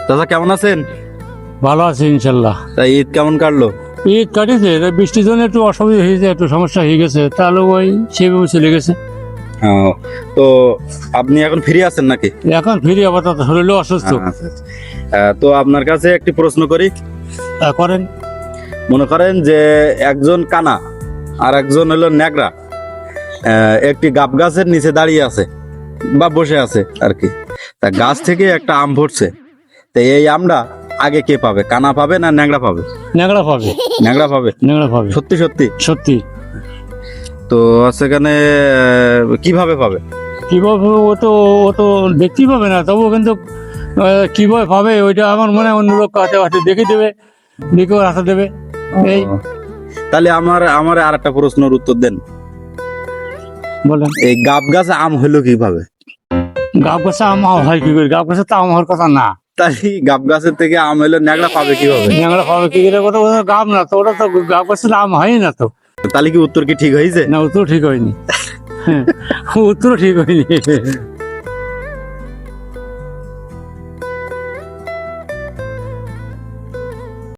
দাদা কেমন আছেন? ভালো আছে ইনশাল্লাহ। তাই ঈদ কেমন কাটলো? ঈদ কাটিয়েছে, বৃষ্টির জন্য একটু অসুবিধা হয়েছে, একটু সমস্যা হয়ে গেছে, তাহলে ওই সেভাবে চলে গেছে। তো আপনি এখন ফ্রি আছেন নাকি? এখন ফিরে আপাতত শরীরও অসুস্থ। তো আপনার কাছে একটি প্রশ্ন করি। করেন। মনে করেন যে একজন কানা আর একজন হলো ন্যাকড়া একটি গাব গাছের নিচে দাঁড়িয়ে আছে বা বসে আছে আর কি। তা গাছ থেকে একটা আম পড়ছে, তো এই আমটা আগে কে পাবে, কানা পাবে না ন্যাকড়া পাবে? ন্যাংরা পাবে। ন্যাকড়া পাবে। ন্যাংরা পাবে, সত্যি সত্যি? সত্যি। তো সেখানে কিভাবে পাবে? কিভাবে ও তো দেখতেই পাবে না, তবুও কিন্তু কিভাবে পাবে ওইটা আমার মনে হয় অন্য লোক হাতে হাতে দেখে দেবে, দেখে ওর হাতে দেবে। এই তাহলে আমার আর একটা প্রশ্নের উত্তর দেন। বলেন। এই গাব গাছে আম হলো কিভাবে? গাব গাছে আম হয় কি করে? গাব গাছে তো আম হওয়ার কথা না। তাই গাব গাছের থেকে আম হলো, ন্যাকড়া পাবে কিভাবে? ন্যাংরা পাবে কি করে? ওটা গাব না তো, ওটা তো গাব গাছের আম হয় না তো। তাহলে কি উত্তর কি ঠিক হয়েছে? না, উত্তর ঠিক হয়নি। উত্তর ঠিক হয়নি।